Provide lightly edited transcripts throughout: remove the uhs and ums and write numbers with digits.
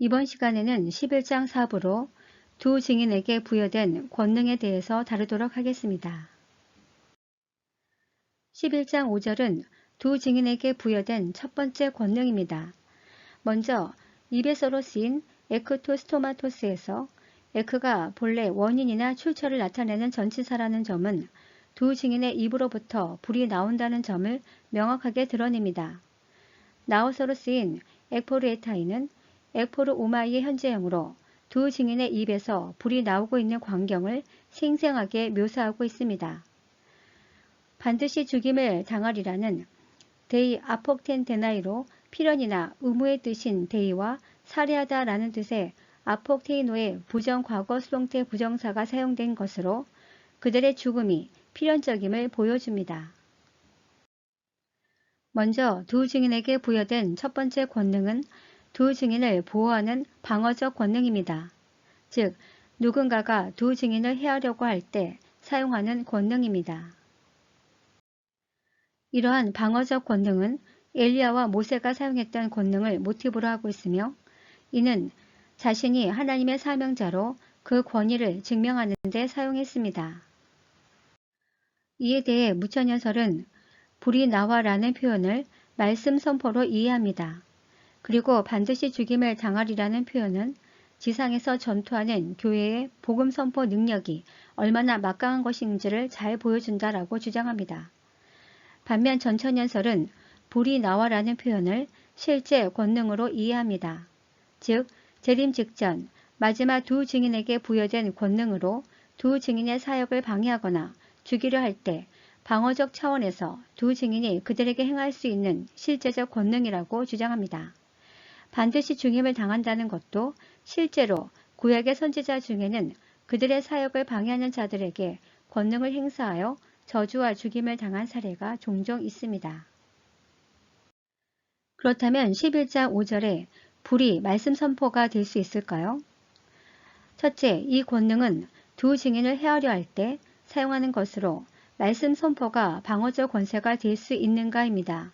이번 시간에는 11장 4부로 두 증인에게 부여된 권능에 대해서 다루도록 하겠습니다. 11장 5절은 두 증인에게 부여된 첫 번째 권능입니다. 먼저 이베서로 쓰인 에크토스토마토스에서 에크가 본래 원인이나 출처를 나타내는 전치사라는 점은 두 증인의 입으로부터 불이 나온다는 점을 명확하게 드러냅니다. 나우서로 쓰인 ek포르에타이는 ek포르 오마이의 현재형으로 두 증인의 입에서 불이 나오고 있는 광경을 생생하게 묘사하고 있습니다. 반드시 죽임을 당하리라는 데이 아폭텐 데나이로 필연이나 의무의 뜻인 데이와 살해하다라는 뜻의 아폭테이노의 부정과거 수동태 부정사가 사용된 것으로 그들의 죽음이 필연적임을 보여줍니다. 먼저 두 증인에게 부여된 첫 번째 권능은 두 증인을 보호하는 방어적 권능입니다. 즉, 누군가가 두 증인을 해하려고 할 때 사용하는 권능입니다. 이러한 방어적 권능은 엘리야와 모세가 사용했던 권능을 모티브로 하고 있으며 이는 자신이 하나님의 사명자로 그 권위를 증명하는 데 사용했습니다. 이에 대해 무천연설은 불이 나와라는 표현을 말씀 선포로 이해합니다. 그리고 반드시 죽임을 당하리라는 표현은 지상에서 전투하는 교회의 복음 선포 능력이 얼마나 막강한 것인지를 잘 보여준다라고 주장합니다. 반면 전천연설은 불이 나와라는 표현을 실제 권능으로 이해합니다. 즉, 재림 직전 마지막 두 증인에게 부여된 권능으로 두 증인의 사역을 방해하거나 죽이려 할 때 방어적 차원에서 두 증인이 그들에게 행할 수 있는 실제적 권능이라고 주장합니다. 반드시 죽임을 당한다는 것도 실제로 구약의 선지자 중에는 그들의 사역을 방해하는 자들에게 권능을 행사하여 저주와 죽임을 당한 사례가 종종 있습니다. 그렇다면 11장 5절에 불이 말씀 선포가 될 수 있을까요? 첫째, 이 권능은 두 증인을 해하려 할 때 사용하는 것으로 말씀 선포가 방어적 권세가 될 수 있는가입니다.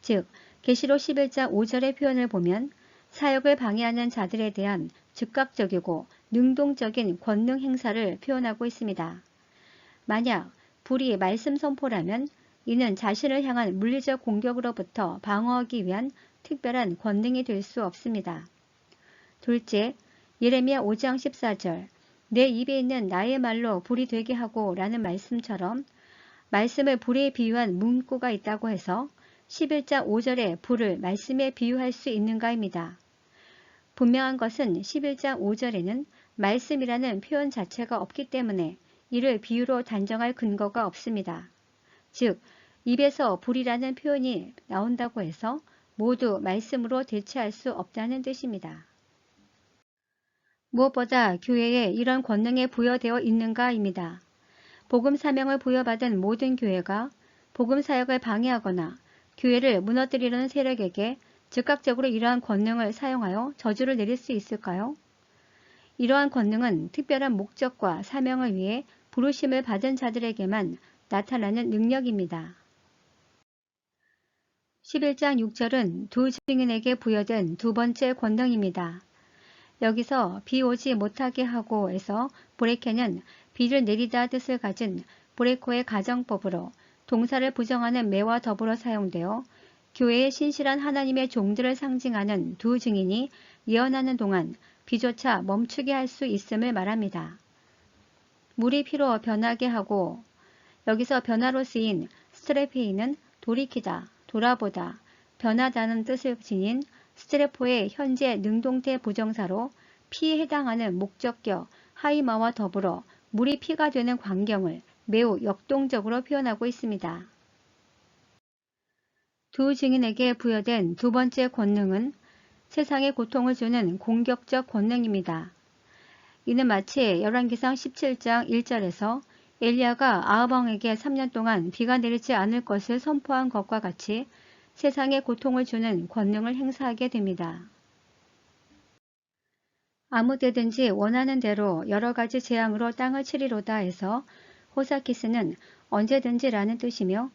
즉, 계시록 11장 5절의 표현을 보면 사역을 방해하는 자들에 대한 즉각적이고 능동적인 권능 행사를 표현하고 있습니다. 만약 불이 말씀 선포라면 이는 자신을 향한 물리적 공격으로부터 방어하기 위한 특별한 권능이 될 수 없습니다. 둘째, 예레미야 5장 14절 내 입에 있는 나의 말로 불이 되게 하고 라는 말씀처럼 말씀을 불에 비유한 문구가 있다고 해서 11장 5절의 불을 말씀에 비유할 수 있는가입니다. 분명한 것은 11장 5절에는 말씀이라는 표현 자체가 없기 때문에 이를 비유로 단정할 근거가 없습니다. 즉, 입에서 불이라는 표현이 나온다고 해서 모두 말씀으로 대체할 수 없다는 뜻입니다. 무엇보다 교회에 이런 권능에 부여되어 있는가입니다. 복음 사명을 부여받은 모든 교회가 복음 사역을 방해하거나 교회를 무너뜨리려는 세력에게 즉각적으로 이러한 권능을 사용하여 저주를 내릴 수 있을까요? 이러한 권능은 특별한 목적과 사명을 위해 부르심을 받은 자들에게만 나타나는 능력입니다. 11장 6절은 두 증인에게 부여된 두 번째 권능입니다. 여기서 비 오지 못하게 하고 에서 보레케는 비를 내리다 뜻을 가진 보레코의 가정법으로 동사를 부정하는 매와 더불어 사용되어 교회의 신실한 하나님의 종들을 상징하는 두 증인이 예언하는 동안 비조차 멈추게 할 수 있음을 말합니다. 물이 피로 변하게 하고 여기서 변화로 쓰인 스트레페이는 돌이키다, 돌아보다, 변하다는 뜻을 지닌 스트레포의 현재 능동태 부정사로 피에 해당하는 목적격 하이마와 더불어 물이 피가 되는 광경을 매우 역동적으로 표현하고 있습니다. 두 증인에게 부여된 두 번째 권능은 세상에 고통을 주는 공격적 권능입니다. 이는 마치 열왕기상 17장 1절에서 엘리야가 아합 왕에게 3년 동안 비가 내리지 않을 것을 선포한 것과 같이 세상에 고통을 주는 권능을 행사하게 됩니다. 아무 때든지 원하는 대로 여러 가지 재앙으로 땅을 치리로다 해서 호사키스는 언제든지 라는 뜻이며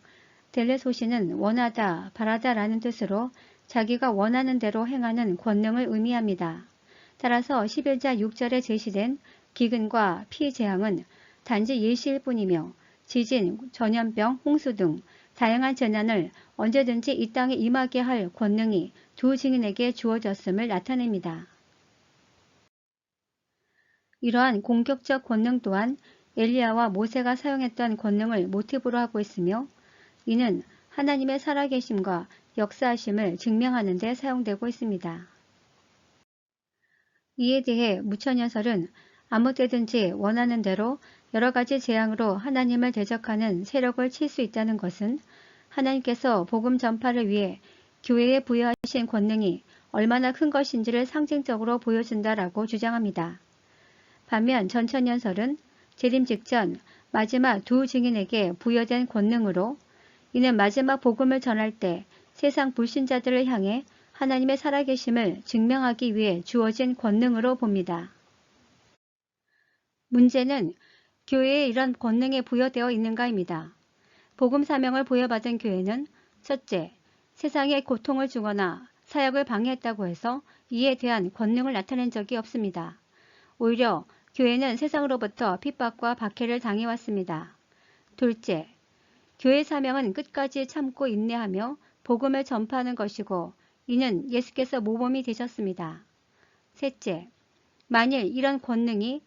델레소시는 원하다, 바라다 라는 뜻으로 자기가 원하는 대로 행하는 권능을 의미합니다. 따라서 11장 6절에 제시된 기근과 피 재앙은 단지 예시일 뿐이며 지진, 전염병, 홍수 등 다양한 재난을 언제든지 이 땅에 임하게 할 권능이 두 증인에게 주어졌음을 나타냅니다. 이러한 공격적 권능 또한 엘리야와 모세가 사용했던 권능을 모티브로 하고 있으며 이는 하나님의 살아계심과 역사하심을 증명하는 데 사용되고 있습니다. 이에 대해 무천연설은 아무 때든지 원하는 대로 여러 가지 재앙으로 하나님을 대적하는 세력을 칠 수 있다는 것은 하나님께서 복음 전파를 위해 교회에 부여하신 권능이 얼마나 큰 것인지를 상징적으로 보여준다라고 주장합니다. 반면 전천연설은 재림 직전 마지막 두 증인에게 부여된 권능으로 이는 마지막 복음을 전할 때 세상 불신자들을 향해 하나님의 살아계심을 증명하기 위해 주어진 권능으로 봅니다. 문제는 교회에 이런 권능이 부여되어 있는가입니다. 복음 사명을 부여받은 교회는 첫째, 세상에 고통을 주거나 사역을 방해했다고 해서 이에 대한 권능을 나타낸 적이 없습니다. 오히려 교회는 세상으로부터 핍박과 박해를 당해왔습니다. 둘째, 교회 사명은 끝까지 참고 인내하며 복음을 전파하는 것이고 이는 예수께서 모범이 되셨습니다. 셋째, 만일 이런 권능이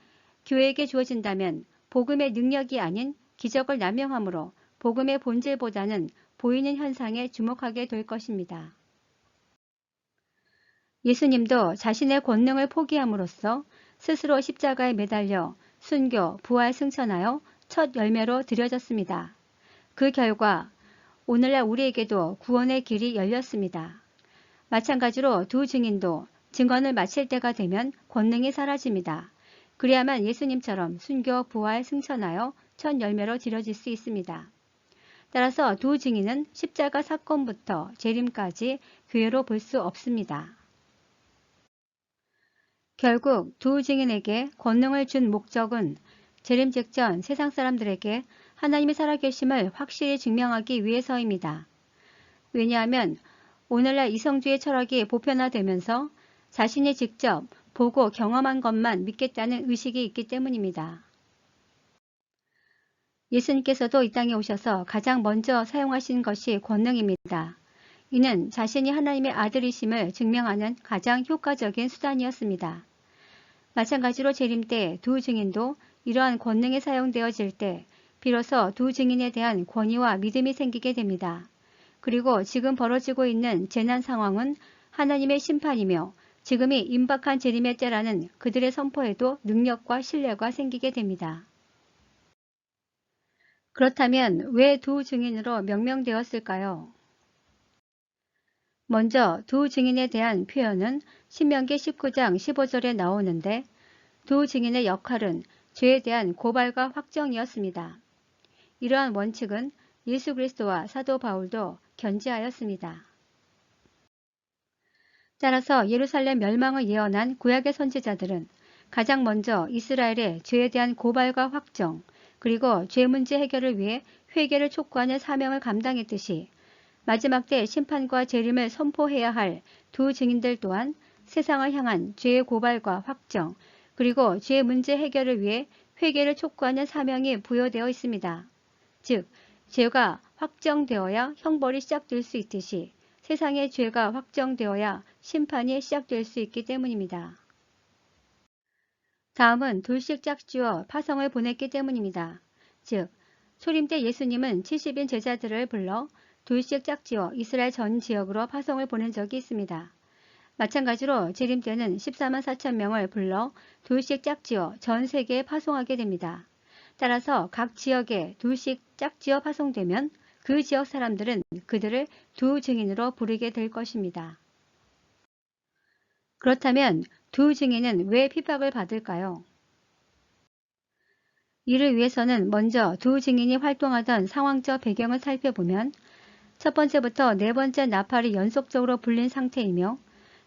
교회에게 주어진다면 복음의 능력이 아닌 기적을 남용함으로 복음의 본질보다는 보이는 현상에 주목하게 될 것입니다. 예수님도 자신의 권능을 포기함으로써 스스로 십자가에 매달려 순교, 부활 승천하여 첫 열매로 드려졌습니다. 그 결과 오늘날 우리에게도 구원의 길이 열렸습니다. 마찬가지로 두 증인도 증언을 마칠 때가 되면 권능이 사라집니다. 그래야만 예수님처럼 순교, 부활, 승천하여 첫 열매로 드려질 수 있습니다. 따라서 두 증인은 십자가 사건부터 재림까지 교회로 볼 수 없습니다. 결국 두 증인에게 권능을 준 목적은 재림 직전 세상 사람들에게 하나님이 살아계심을 확실히 증명하기 위해서입니다. 왜냐하면 오늘날 이성주의 철학이 보편화되면서 자신이 직접 보고 경험한 것만 믿겠다는 의식이 있기 때문입니다. 예수님께서도 이 땅에 오셔서 가장 먼저 사용하신 것이 권능입니다. 이는 자신이 하나님의 아들이심을 증명하는 가장 효과적인 수단이었습니다. 마찬가지로 재림 때 두 증인도 이러한 권능이 사용되어질 때 비로소 두 증인에 대한 권위와 믿음이 생기게 됩니다. 그리고 지금 벌어지고 있는 재난 상황은 하나님의 심판이며 지금이 임박한 재림의 때라는 그들의 선포에도 능력과 신뢰가 생기게 됩니다. 그렇다면 왜 두 증인으로 명명되었을까요? 먼저 두 증인에 대한 표현은 신명기 19장 15절에 나오는데 두 증인의 역할은 죄에 대한 고발과 확정이었습니다. 이러한 원칙은 예수 그리스도와 사도 바울도 견지하였습니다. 따라서 예루살렘 멸망을 예언한 구약의 선지자들은 가장 먼저 이스라엘의 죄에 대한 고발과 확정, 그리고 죄 문제 해결을 위해 회개를 촉구하는 사명을 감당했듯이 마지막 때 심판과 재림을 선포해야 할 두 증인들 또한 세상을 향한 죄의 고발과 확정, 그리고 죄 문제 해결을 위해 회개를 촉구하는 사명이 부여되어 있습니다. 즉, 죄가 확정되어야 형벌이 시작될 수 있듯이 세상의 죄가 확정되어야 심판이 시작될 수 있기 때문입니다. 다음은 둘씩 짝지어 파송을 보냈기 때문입니다. 즉, 초림 때 예수님은 70인 제자들을 불러 둘씩 짝지어 이스라엘 전 지역으로 파송을 보낸 적이 있습니다. 마찬가지로 재림 때는 14만 4천 명을 불러 둘씩 짝지어 전 세계에 파송하게 됩니다. 따라서 각 지역에 둘씩 짝지어 파송되면 그 지역 사람들은 그들을 두 증인으로 부르게 될 것입니다. 그렇다면 두 증인은 왜 핍박을 받을까요? 이를 위해서는 먼저 두 증인이 활동하던 상황적 배경을 살펴보면 첫 번째부터 네 번째 나팔이 연속적으로 불린 상태이며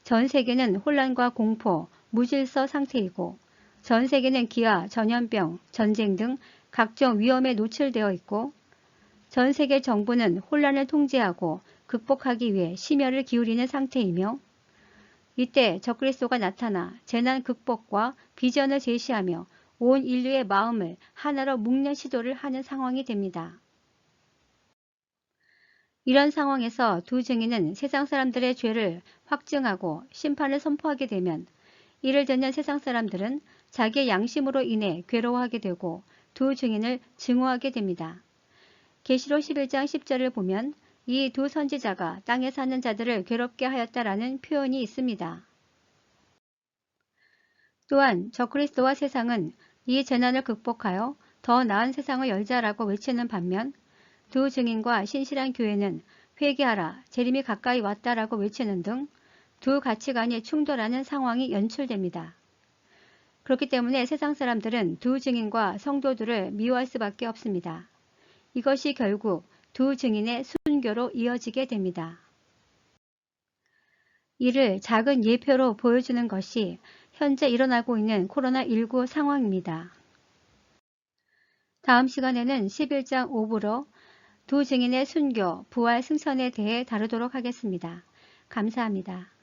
전 세계는 혼란과 공포, 무질서 상태이고 전 세계는 기아, 전염병, 전쟁 등 각종 위험에 노출되어 있고 전 세계 정부는 혼란을 통제하고 극복하기 위해 심혈을 기울이는 상태이며 이때 적그리스도가 나타나 재난 극복과 비전을 제시하며 온 인류의 마음을 하나로 묶는 시도를 하는 상황이 됩니다. 이런 상황에서 두 증인은 세상 사람들의 죄를 확증하고 심판을 선포하게 되면 이를 듣는 세상 사람들은 자기의 양심으로 인해 괴로워하게 되고 두 증인을 증오하게 됩니다. 계시록 11장 10절을 보면 이 두 선지자가 땅에 사는 자들을 괴롭게 하였다라는 표현이 있습니다. 또한 적그리스도와 세상은 이 재난을 극복하여 더 나은 세상을 열자라고 외치는 반면 두 증인과 신실한 교회는 회개하라, 재림이 가까이 왔다라고 외치는 등 두 가치관이 충돌하는 상황이 연출됩니다. 그렇기 때문에 세상 사람들은 두 증인과 성도들을 미워할 수밖에 없습니다. 이것이 결국 두 증인의 순교로 이어지게 됩니다. 이를 작은 예표로 보여주는 것이 현재 일어나고 있는 코로나19 상황입니다. 다음 시간에는 11장 5부로 두 증인의 순교, 부활, 승천에 대해 다루도록 하겠습니다. 감사합니다.